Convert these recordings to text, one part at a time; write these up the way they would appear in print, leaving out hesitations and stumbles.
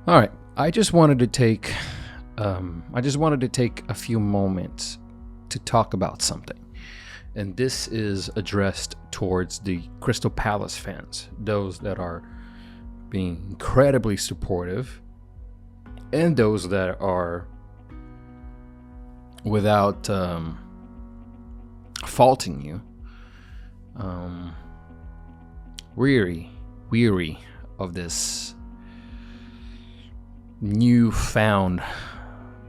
All right, I just wanted to take a few moments to talk about something, and this is addressed towards the Crystal Palace fans, those that are being incredibly supportive, and those that are, without faulting you, weary of this newfound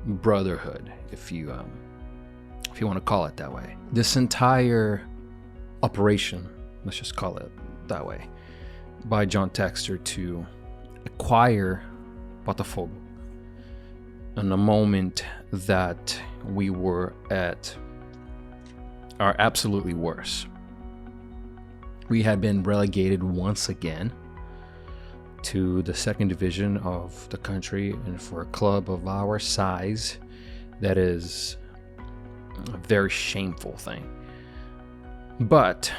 brotherhood, if you want to call it that way. This entire operation, let's just call it that way, by John Textor to acquire Botafogo in a moment that we were at our absolutely worst. We had been relegated once again to the second division of the country, and for a club of our size, that is a very shameful thing. But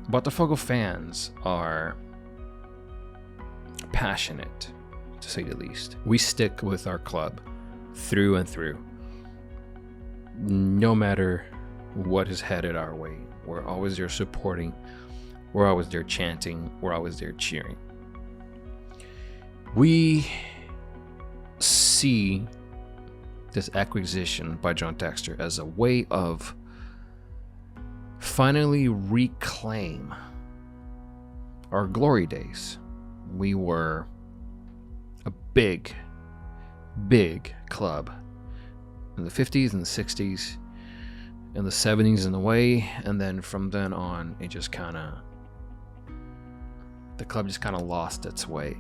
Botafogo fans are passionate, to say the least. We stick with our club through and through. No matter what is headed our way, we're always there supporting, we're always there chanting, we're always there cheering. We see this acquisition by John Textor as a way of finally reclaim our glory days. We were a big club in the 50s and the 60s, in the 70s in a way, and then from then on, the club just kind of lost its way.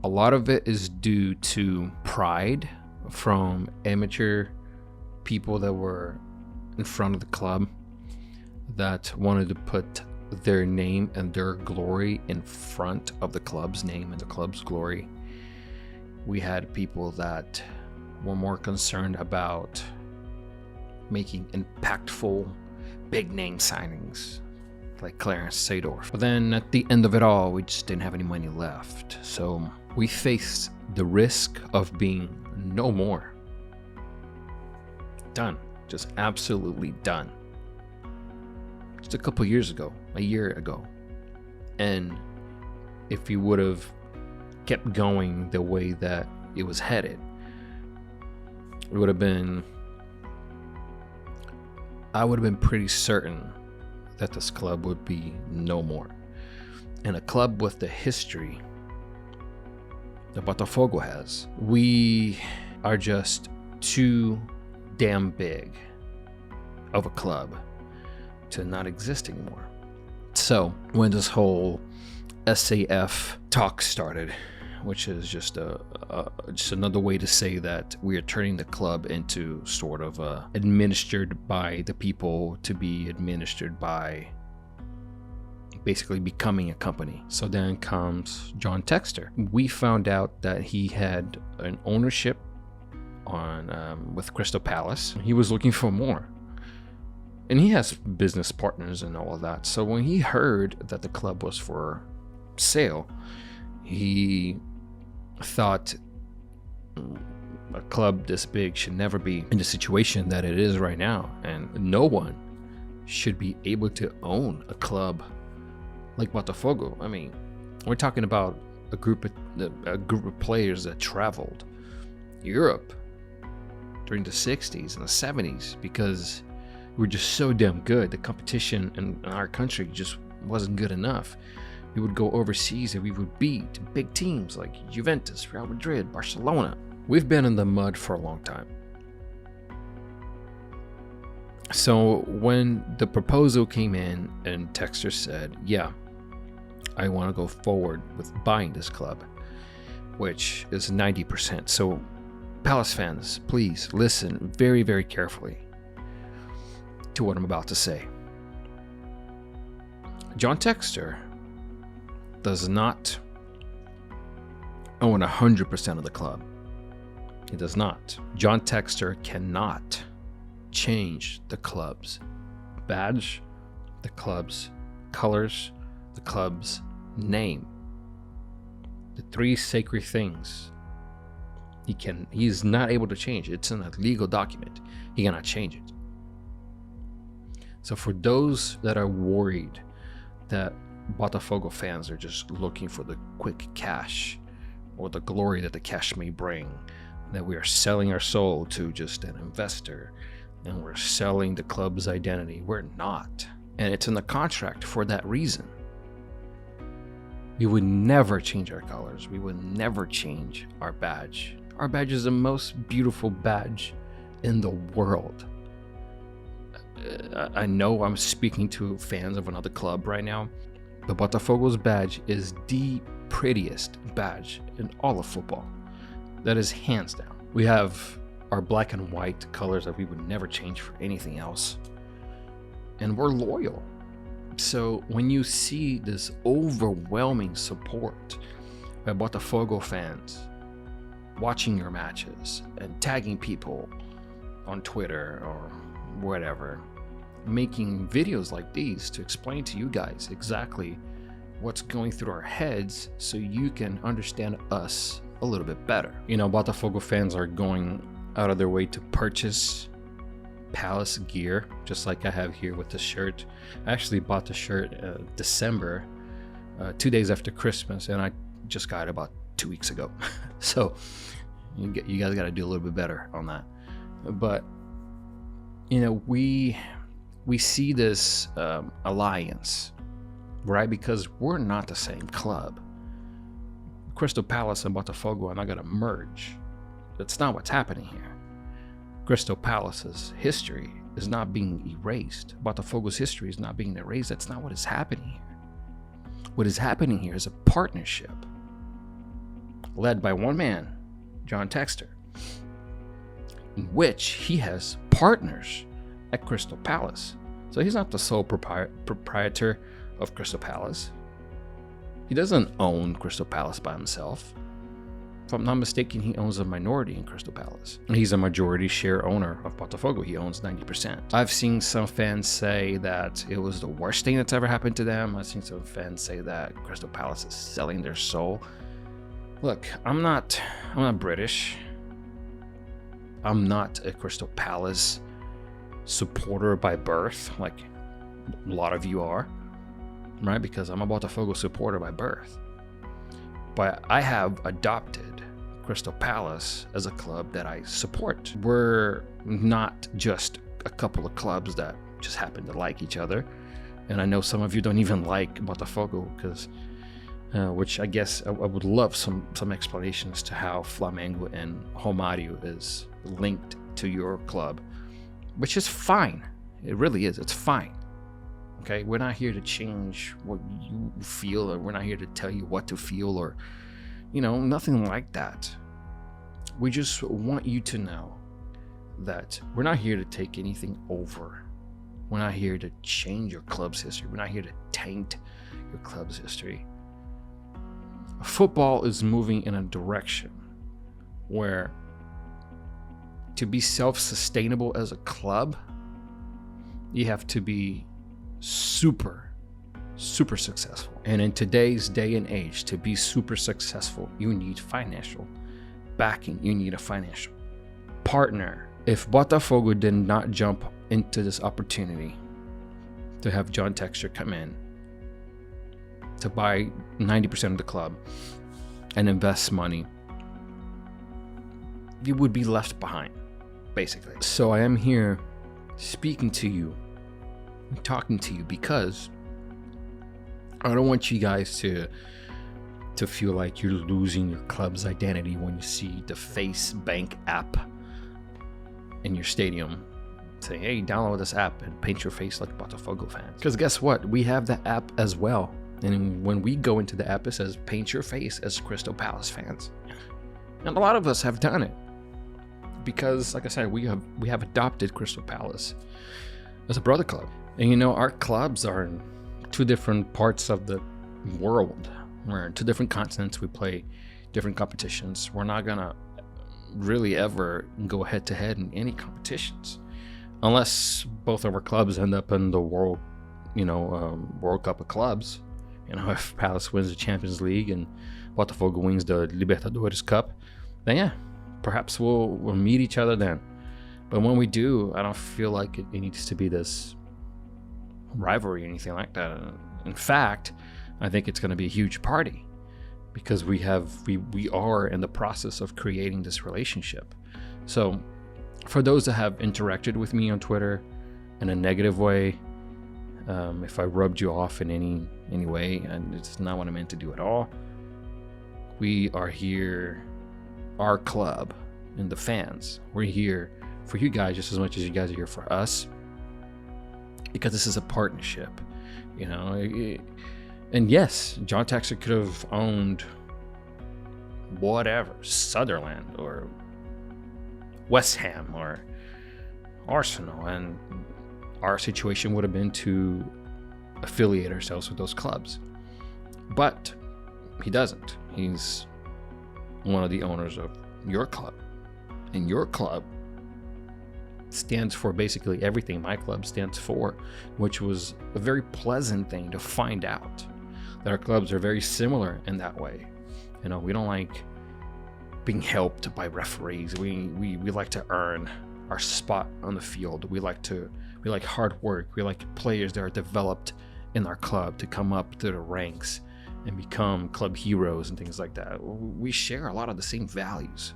A lot of it is due to pride from amateur people that were in front of the club that wanted to put their name and their glory in front of the club's name and the club's glory. We had people that were more concerned about making impactful big name signings like Clarence Seedorf. But then at the end of it all, we just didn't have any money left. So we faced the risk of being no more. Done. Just absolutely done. Just a year ago. And if we would have kept going the way that it was headed, I would have been pretty certain that this club would be no more. And a club with the history that Botafogo has, we are just too damn big of a club to not exist anymore. So when this whole SAF talk started, which is just another way to say that we are turning the club into sort of administered by the people to be administered by, basically becoming a company. So then comes John Textor. We found out that he had an ownership on with Crystal Palace. He was looking for more. And he has business partners and all of that. So when he heard that the club was for sale, he thought a club this big should never be in the situation that it is right now, and no one should be able to own a club like Botafogo. I mean, we're talking about a group of players that traveled Europe during the 60s and the 70s because we're just so damn good. The competition in our country just wasn't good enough. We would go overseas and we would beat big teams like Juventus, Real Madrid, Barcelona. We've been in the mud for a long time. So when the proposal came in and Textor said, yeah, I want to go forward with buying this club, which is 90%. So Palace fans, please listen very, very carefully to what I'm about to say. John Textor does not own 100% of the club. He does not. John Textor cannot change the club's badge, the club's colors, the club's name. The three sacred things. He's not able to change. It's in a legal document. He cannot change it. So for those that are worried that Botafogo fans are just looking for the quick cash or the glory that the cash may bring, that we are selling our soul to just an investor and we're selling the club's identity, we're not. And it's in the contract for that reason. We would never change our colors. We would never change our badge. Our badge is the most beautiful badge in the world. I know I'm speaking to fans of another club right now, but Botafogo's badge is the prettiest badge in all of football. That is hands down. We have our black and white colors that we would never change for anything else. And we're loyal. So when you see this overwhelming support by Botafogo fans watching your matches and tagging people on Twitter or whatever, making videos like these to explain to you guys exactly what's going through our heads so you can understand us a little bit better. You know, Botafogo fans are going out of their way to purchase Palace gear, just like I have here with the shirt. I actually bought the shirt December, 2 days after Christmas, and I just got it about 2 weeks ago. So you guys got to do a little bit better on that. But you know, we see this alliance, right? Because we're not the same club. Crystal Palace and Botafogo are not going to merge. That's not what's happening here. Crystal Palace's history is not being erased. Botafogo's history is not being erased. That's not what is happening here. What is happening here is a partnership led by one man, John Textor, in which he has partners at Crystal Palace. So he's not the sole proprietor of Crystal Palace. He doesn't own Crystal Palace by himself. If I'm not mistaken, he owns a minority in Crystal Palace. And he's a majority share owner of Botafogo. He owns 90%. I've seen some fans say that it was the worst thing that's ever happened to them. I've seen some fans say that Crystal Palace is selling their soul. Look, I'm not British. I'm not a Crystal Palace supporter by birth, like a lot of you are, right? Because I'm a Botafogo supporter by birth. But I have adopted Crystal Palace as a club that I support. We're not just a couple of clubs that just happen to like each other. And I know some of you don't even like Botafogo, because which I guess I would love some explanations to how Flamengo and Romário is linked to your club, which is fine. It really is. It's fine. Okay, we're not here to change what you feel, or we're not here to tell you what to feel, or, you know, nothing like that. We just want you to know that we're not here to take anything over. We're not here to change your club's history. We're not here to taint your club's history. Football is moving in a direction where to be self-sustainable as a club, you have to be super successful. And in today's day and age, to be super successful, you need financial backing. You need a financial partner. If Botafogo did not jump into this opportunity to have John Textor come in to buy 90% of the club and invest money, you would be left behind, basically. So I am here speaking to you, talking to you, because I don't want you guys to feel like you're losing your club's identity when you see the Face Bank app in your stadium saying, hey, download this app and paint your face like Botafogo fans. Because guess what? We have the app as well. And when we go into the app, it says paint your face as Crystal Palace fans. And a lot of us have done it because, like I said, we have adopted Crystal Palace as a brother club. And you know, our clubs are in two different parts of the world. We're in two different continents. We play different competitions. We're not gonna really ever go head to head in any competitions unless both of our clubs end up in the World Cup of Clubs. You know, if Palace wins the Champions League and Botafogo wins the Libertadores Cup, then yeah, perhaps we'll meet each other then. But when we do, I don't feel like it needs to be this rivalry or anything like that. In fact, I think it's going to be a huge party because we are in the process of creating this relationship. So for those that have interacted with me on Twitter in a negative way, if I rubbed you off in any way, and it's not what I meant to do at all, we are here, our club and the fans, we're here for you guys just as much as you guys are here for us, because this is a partnership, you know. And yes, John Textor could have owned whatever, Sutherland or West Ham or Arsenal, and our situation would have been to affiliate ourselves with those clubs. But he doesn't. He's one of the owners of your club, and your club stands for basically everything my club stands for, which was a very pleasant thing to find out, that our clubs are very similar in that way. You know, we don't like being helped by referees. We like to earn our spot on the field. We like hard work. We like players that are developed in our club to come up to the ranks and become club heroes and things like that. We share a lot of the same values.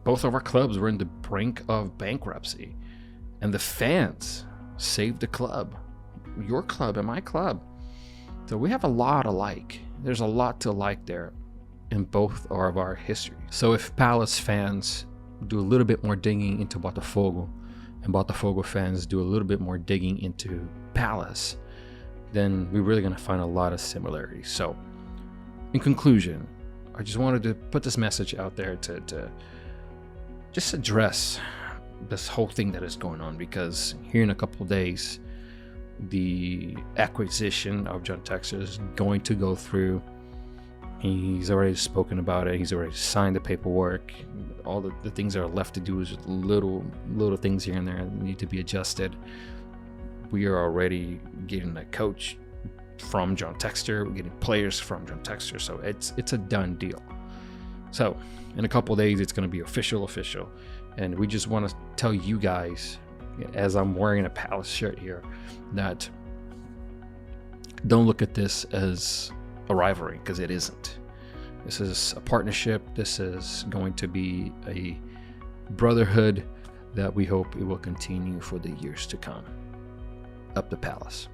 Both of our clubs were in the brink of bankruptcy, and the fans saved the club, your club and my club. So we have a lot alike. There's a lot to like there in both of our history. So if Palace fans do a little bit more digging into Botafogo, and Botafogo fans do a little bit more digging into Palace, then we're really going to find a lot of similarities. So in conclusion, I just wanted to put this message out there to just address this whole thing that is going on, because here in a couple of days, the acquisition of John Textor is going to go through. He's already spoken about it. He's already signed the paperwork. All the things that are left to do is just little things here and there that need to be adjusted. We are already getting a coach from John Textor. We're getting players from John Textor. So it's a done deal. So in a couple of days, it's going to be official. And we just want to tell you guys, as I'm wearing a Palace shirt here, that don't look at this as a rivalry, because it isn't. This is a partnership. This is going to be a brotherhood that we hope it will continue for the years to come. Up the Palace.